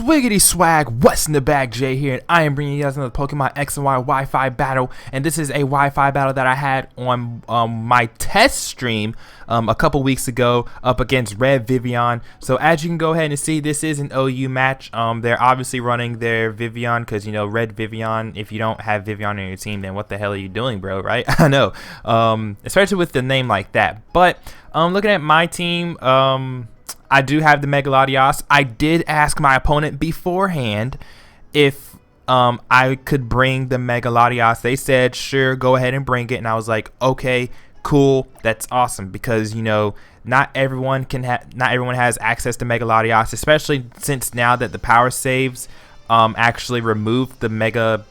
Swiggity swag, what's in the bag? Jay here, and I am bringing you guys another Pokemon X and Y Wi-Fi battle, and this is a Wi-Fi battle that I had on my test stream a couple weeks ago up against RedVivillon. So as you can go ahead and see, this is an OU match. They're obviously running their Vivillon because, you know, RedVivillon, if you don't have Vivillon on your team, then what the hell are you doing, bro, right? I know, especially with the name like that. But looking at my team, I do have the Megalodios. I did ask my opponent beforehand if I could bring the Megalodios. They said, sure, go ahead and bring it. And I was like, okay, cool, that's awesome. Because, you know, not everyone has access to Megalodios, especially since now that the power saves actually removed the Megastone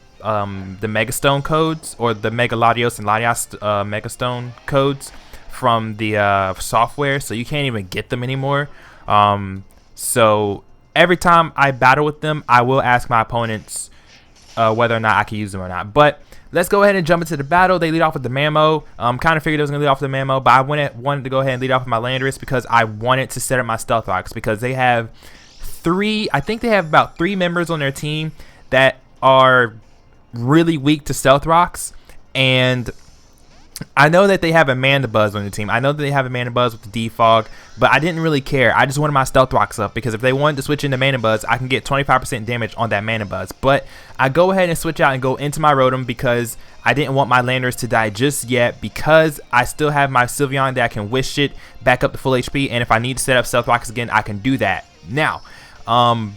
codes, or the Megalodios and Latios Megastone codes from the software, so you can't even get them anymore. So every time I battle with them, I will ask my opponents whether or not I can use them or not. But let's go ahead and jump into the battle. They lead off with the Mammo. Kind of figured I was going to lead off with the Mammo, but I wanted to go ahead and lead off with my Landorus because I wanted to set up my Stealth Rocks, because they have I think they have about 3 members on their team that are really weak to Stealth Rocks, and I know that they have a Mandibuzz on the team. I know that they have a Mandibuzz with the Defog, but I didn't really care. I just wanted my Stealth Rocks up, because if they wanted to switch into Mandibuzz, I can get 25% damage on that Mandibuzz. But I go ahead and switch out and go into my Rotom because I didn't want my Landorus to die just yet, because I still have my Sylveon that I can wish it back up to full HP, and if I need to set up Stealth Rocks again, I can do that. Now,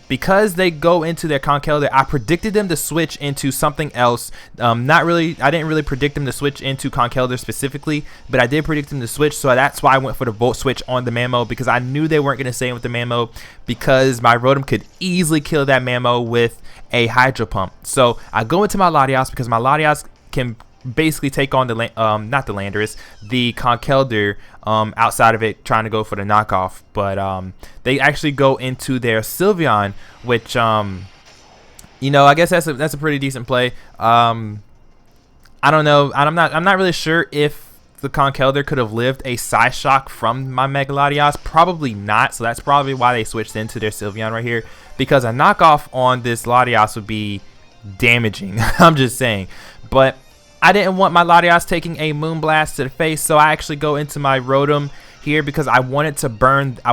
because they go into their Conkeldurr, I predicted them to switch into something else. I didn't really predict them to switch into Conkeldurr specifically, but I did predict them to switch, so that's why I went for the Volt Switch on the Mammo, because I knew they weren't going to stay in with the Mammo, because my Rotom could easily kill that Mammo with a Hydro Pump. So I go into my Latios, because my Latios can basically take on the not the Landorus, the Conkeldurr, outside of it trying to go for the knockoff. But they actually go into their Sylveon, which you know, I guess that's a pretty decent play. I don't know, I'm not really sure if the Conkeldurr could have lived a Psyshock from my Megalodios. Probably not, so that's probably why they switched into their Sylveon right here, because a knockoff on this Latios would be damaging. I'm just saying. But I didn't want my Latios taking a Moonblast to the face, so I actually go into my Rotom here because I wanted to burn this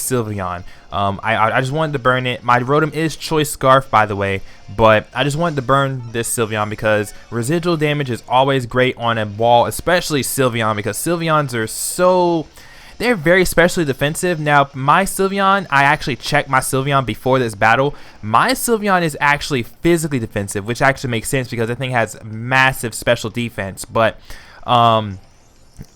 Sylveon. I just wanted to burn it. My Rotom is Choice Scarf, by the way, but I just wanted to burn this Sylveon because residual damage is always great on a wall, especially Sylveon, because Sylveons are they're very specially defensive. Now, my Sylveon, I actually checked my Sylveon before this battle. My Sylveon is actually physically defensive, which actually makes sense because that thing has massive special defense. But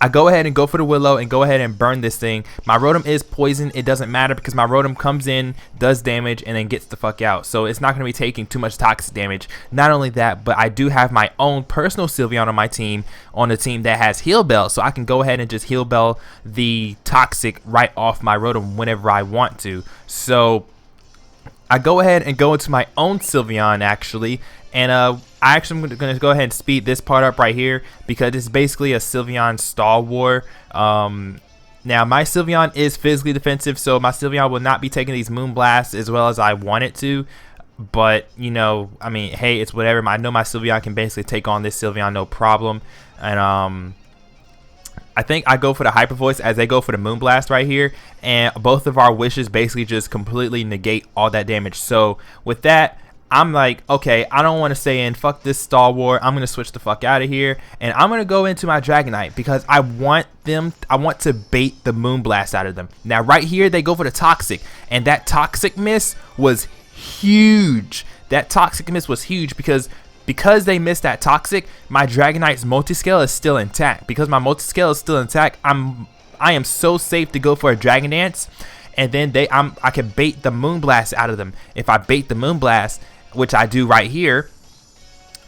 I go ahead and go for the Willow and go ahead and burn this thing. My Rotom is poison. It doesn't matter because my Rotom comes in, does damage, and then gets the fuck out. So it's not going to be taking too much toxic damage. Not only that, but I do have my own personal Sylveon on my team, on the team that has Heal Bell. So I can go ahead and just Heal Bell the toxic right off my Rotom whenever I want to. So I go ahead and go into my own Sylveon actually, and I actually am going to go ahead and speed this part up right here because it's basically a Sylveon stall war. Now my Sylveon is physically defensive, so my Sylveon will not be taking these Moonblasts as well as I want it to. But, you know, I mean, hey, it's whatever. I know my Sylveon can basically take on this Sylveon no problem. And I think I go for the Hyper Voice as they go for the Moonblast right here, and both of our wishes basically just completely negate all that damage. So with that, I'm like, okay, I don't want to stay in. Fuck this stall war. I'm gonna switch the fuck out of here, and I'm gonna go into my Dragonite because I want to bait the Moonblast out of them. Now right here they go for the Toxic, and that Toxic miss was huge. That Toxic miss was huge because they missed that Toxic, my Dragonite's multi-scale is still intact. Because my multi-scale is still intact, I am so safe to go for a Dragon Dance, and then I can bait the Moonblast out of them. If I bait the Moonblast, which I do right here,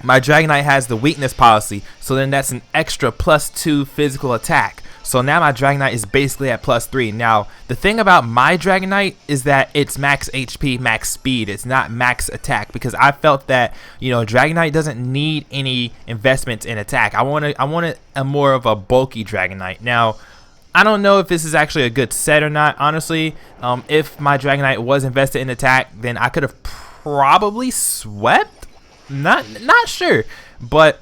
my Dragonite has the weakness policy, so then that's an extra +2 physical attack. So now my Dragonite is basically at +3. Now, the thing about my Dragonite is that it's max HP, max speed. It's not max attack, because I felt that, you know, Dragonite doesn't need any investments in attack. I wanted a more of a bulky Dragonite. Now, I don't know if this is actually a good set or not, honestly. If my Dragonite was invested in attack, then I could have probably swept. Not sure, but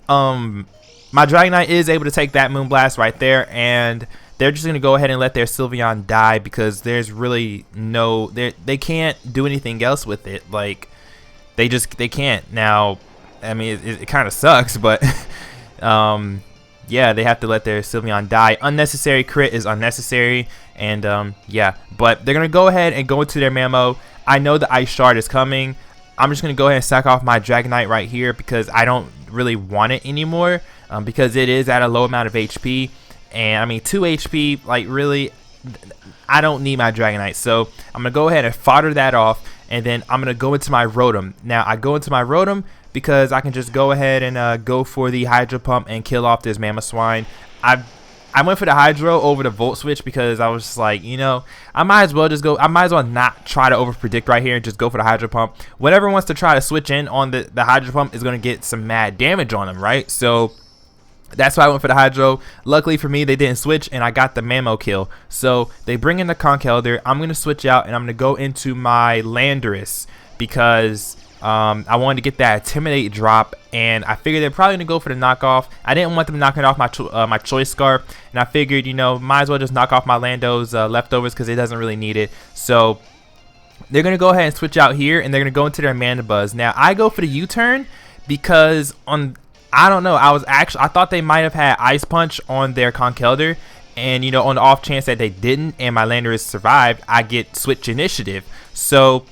my Dragonite is able to take that Moonblast right there, and they're just gonna go ahead and let their Sylveon die because there's really no, they can't do anything else with it. Like they can't. Now, I mean, it kind of sucks, but yeah, they have to let their Sylveon die. Unnecessary crit is unnecessary, and yeah, but they're gonna go ahead and go into their Mamo. I know the Ice Shard is coming. I'm just gonna go ahead and sack off my Dragonite right here because I don't really want it anymore, because it is at a low amount of HP, and I mean 2 HP, like really, I don't need my Dragonite. So I'm gonna go ahead and fodder that off, and then I'm gonna go into my Rotom. Now I go into my Rotom because I can just go ahead and go for the Hydro Pump and kill off this Mamoswine. I went for the Hydro over the Volt Switch because I was just like, you know, I might as well not try to over predict right here and just go for the Hydro Pump. Whatever wants to try to switch in on the Hydro Pump is going to get some mad damage on them, right? So that's why I went for the Hydro. Luckily for me, they didn't switch, and I got the Mamo kill. So they bring in the Conkeldurr. I'm going to switch out, and I'm going to go into my Landorus because I wanted to get that Intimidate drop, and I figured they're probably going to go for the knockoff. I didn't want them knocking off my Choice Scarf, and I figured, you know, might as well just knock off my Lando's leftovers because it doesn't really need it. So they're going to go ahead and switch out here, and they're going to go into their Mandibuzz. Now, I go for the U-turn because I don't know, I thought they might have had Ice Punch on their Conkeldurr, and, you know, on the off chance that they didn't and my Landorus survived, I get Switch Initiative. So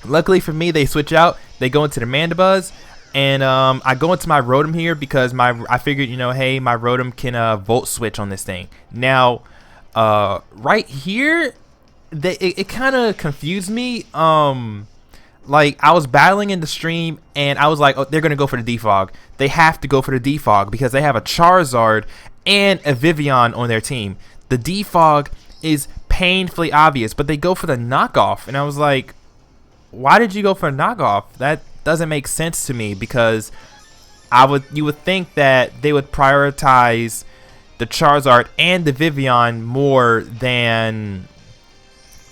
luckily for me, they switch out. They go into the Mandibuzz, and I go into my Rotom here because I figured, you know, hey, my Rotom can Volt Switch on this thing. Now, right here, it kind of confused me. Like I was battling in the stream, and I was like, oh, they're gonna go for the Defog. They have to go for the Defog because they have a Charizard and a Vivillon on their team. The Defog is painfully obvious, but they go for the knockoff, and I was like, why did you go for a knockoff? That doesn't make sense to me because you would think that they would prioritize the Charizard and the Vivillon more than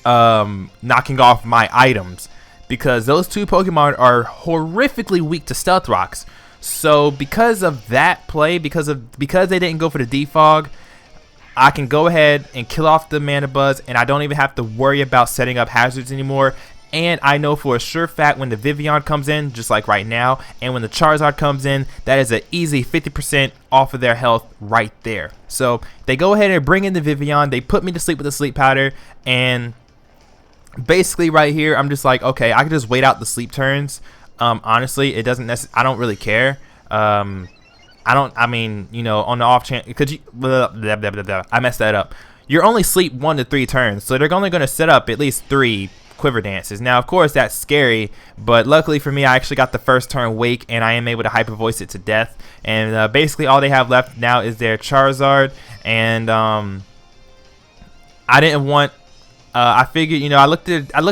knocking off my items, because those two Pokemon are horrifically weak to Stealth Rocks. So because of that play, because they didn't go for the Defog, I can go ahead and kill off the Mandibuzz, and I don't even have to worry about setting up hazards anymore. And I know for a sure fact when the Vivillon comes in, just like right now, and when the Charizard comes in, that is an easy 50% off of their health right there. So they go ahead and bring in the Vivillon. They put me to sleep with the Sleep Powder, and basically right here, I'm just like, okay, I can just wait out the sleep turns. Honestly, it doesn't necessarily, I don't really care. I mean, you know, on the off chance, I messed that up. You're only sleep 1 to 3 turns, so they're only going to set up at least 3 Quiver Dances. Now, of course, that's scary, but luckily for me, I actually got the first turn Wake, and I am able to Hyper Voice it to death. And basically, all they have left now is their Charizard, and I didn't want. I figured, you know, I looked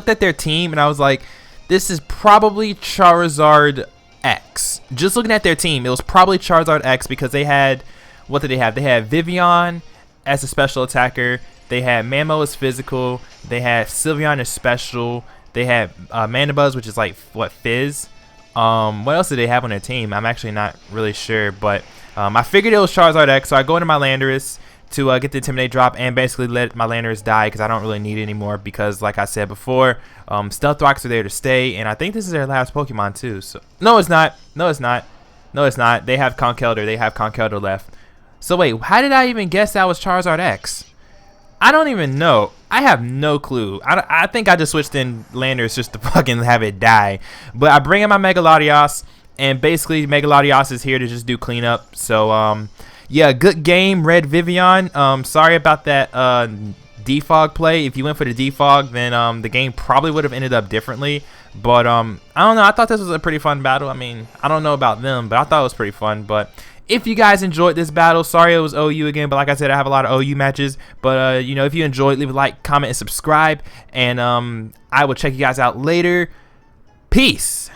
at their team, and I was like, this is probably Charizard X. Just looking at their team, it was probably Charizard X because they had, what did they have? They had Vivillon as a special attacker. They had Mamo as physical. They had Sylveon as special. They had Mandibuzz, which is like, what, Fizz? What else did they have on their team? I'm actually not really sure, but I figured it was Charizard X, so I go into my Landorus to get the Intimidate drop and basically let my Landorus die because I don't really need it anymore because, like I said before, Stealth Rocks are there to stay, and I think this is their last Pokemon too. So no, it's not. No, it's not. No, it's not. They have Conkeldurr. They have Conkeldurr left. So wait, how did I even guess that was Charizard X? I don't even know. I have no clue. I think I just switched in Landorus just to fucking have it die. But I bring in my Mega Latios, and basically Mega Latios is here to just do cleanup. So yeah, good game, RedVivillon. Sorry about that defog play. If you went for the defog, then the game probably would have ended up differently. But I don't know. I thought this was a pretty fun battle. I mean, I don't know about them, but I thought it was pretty fun. But if you guys enjoyed this battle, sorry it was OU again, but like I said, I have a lot of OU matches. But you know, if you enjoyed, leave a like, comment, and subscribe, and I will check you guys out later. Peace.